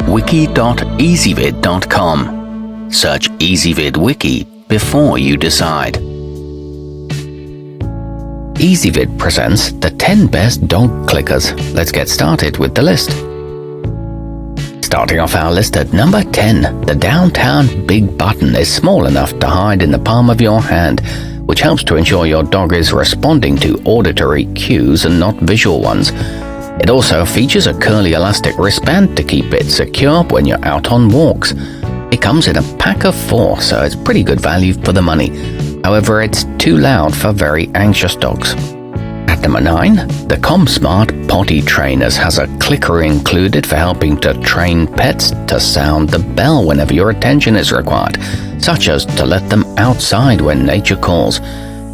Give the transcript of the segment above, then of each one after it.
wiki.ezvid.com. Search Ezvid Wiki before you decide. Ezvid presents the 10 best dog clickers. Let's get started with the list. Starting off our list at number 10, the Downtown Big Button is small enough to hide in the palm of your hand, which helps to ensure your dog is responding to auditory cues and not visual ones. It also features a curly elastic wristband to keep it secure when you're out on walks. It comes in a pack of 4, so it's pretty good value for the money. However, it's too loud for very anxious dogs. At number 9, the ComSmart Potty Trainers has a clicker included for helping to train pets to sound the bell whenever your attention is required, such as to let them outside when nature calls.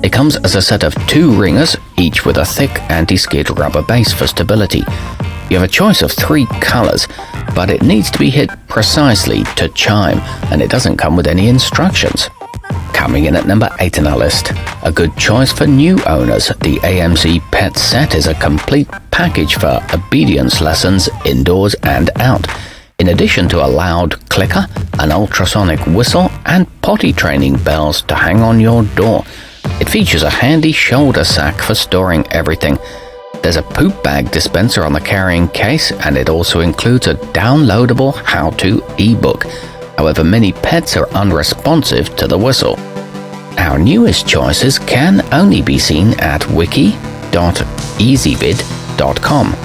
It comes as a set of 2 ringers, each with a thick anti-skid rubber base for stability. You have a choice of 3 colors, but it needs to be hit precisely to chime, and it doesn't come with any instructions. Coming in at number 8 on our list, a good choice for new owners, the AMC Pet Set is a complete package for obedience lessons indoors and out. In addition to a loud clicker, an ultrasonic whistle, and potty training bells to hang on your door. It features a handy shoulder sack for storing everything. There's a poop bag dispenser on the carrying case, and it also includes a downloadable how-to ebook. However, many pets are unresponsive to the whistle. Our newest choices can only be seen at wiki.ezvid.com.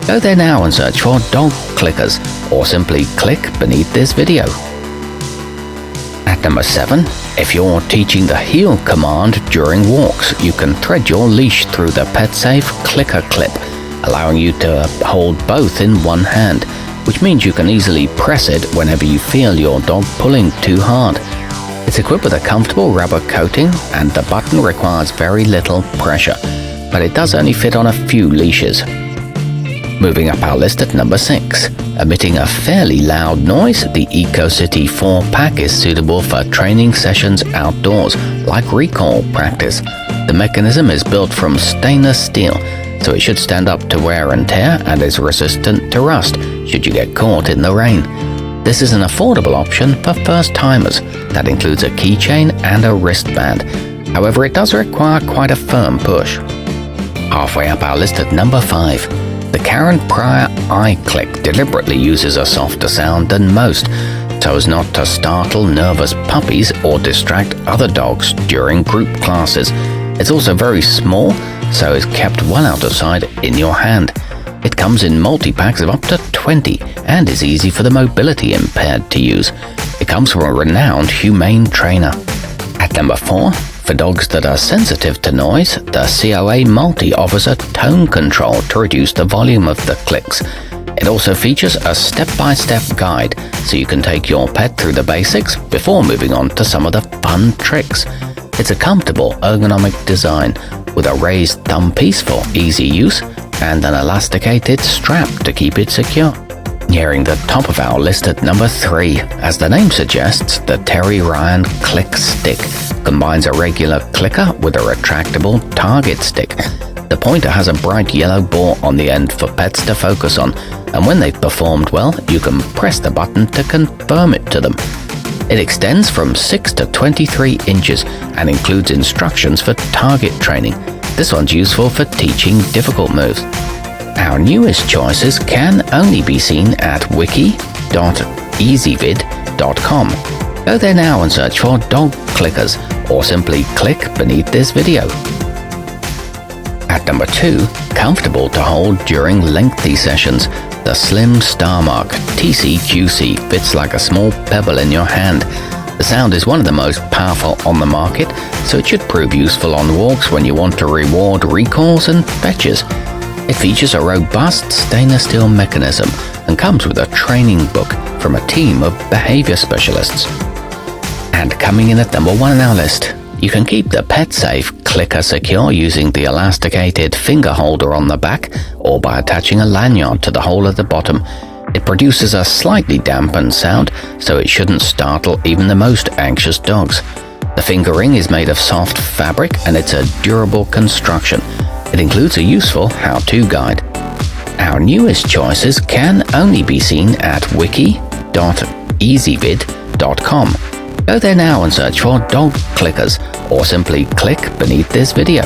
Go there now and search for dog clickers, or simply click beneath this video. At number 7, if you're teaching the heel command during walks, you can thread your leash through the PetSafe clicker clip, allowing you to hold both in one hand, which means you can easily press it whenever you feel your dog pulling too hard. It's equipped with a comfortable rubber coating, and the button requires very little pressure, but it does only fit on a few leashes. Moving up our list at number 6. Emitting a fairly loud noise, the EcoCity 4-pack is suitable for training sessions outdoors, like recall practice. The mechanism is built from stainless steel, so it should stand up to wear and tear and is resistant to rust should you get caught in the rain. This is an affordable option for first-timers that includes a keychain and a wristband. However, it does require quite a firm push. Halfway up our list at number 5. The Karen Pryor iClick deliberately uses a softer sound than most, so as not to startle nervous puppies or distract other dogs during group classes. It's also very small, so is kept well out of sight in your hand. It comes in multi-packs of up to 20 and is easy for the mobility impaired to use. It comes from a renowned humane trainer. At number 4, for dogs that are sensitive to noise, the COA Multi offers a tone control to reduce the volume of the clicks. It also features a step-by-step guide, so you can take your pet through the basics before moving on to some of the fun tricks. It's a comfortable, ergonomic design with a raised thumb piece for easy use and an elasticated strap to keep it secure. Nearing the top of our list at number 3, as the name suggests, the Terry Ryan Click Stick combines a regular clicker with a retractable target stick. The pointer has a bright yellow ball on the end for pets to focus on, and when they've performed well, you can press the button to confirm it to them. It extends from 6 to 23 inches and includes instructions for target training. This one's useful for teaching difficult moves. Our newest choices can only be seen at wiki.ezvid.com. Go there now and search for dog clickers, or simply click beneath this video. At number 2, comfortable to hold during lengthy sessions, the Slim StarMark TCQC fits like a small pebble in your hand. The sound is one of the most powerful on the market, so it should prove useful on walks when you want to reward recalls and fetches. It features a robust stainless steel mechanism and comes with a training book from a team of behavior specialists. And coming in at number 1 on our list, you can keep the PetSafe clicker secure using the elasticated finger holder on the back or by attaching a lanyard to the hole at the bottom. It produces a slightly dampened sound, so it shouldn't startle even the most anxious dogs. The finger ring is made of soft fabric and it's a durable construction. It includes a useful how-to guide. Our newest choices can only be seen at wiki.ezvid.com. www.easyvid.com. Go there now and search for Dog Clickers, or simply click beneath this video.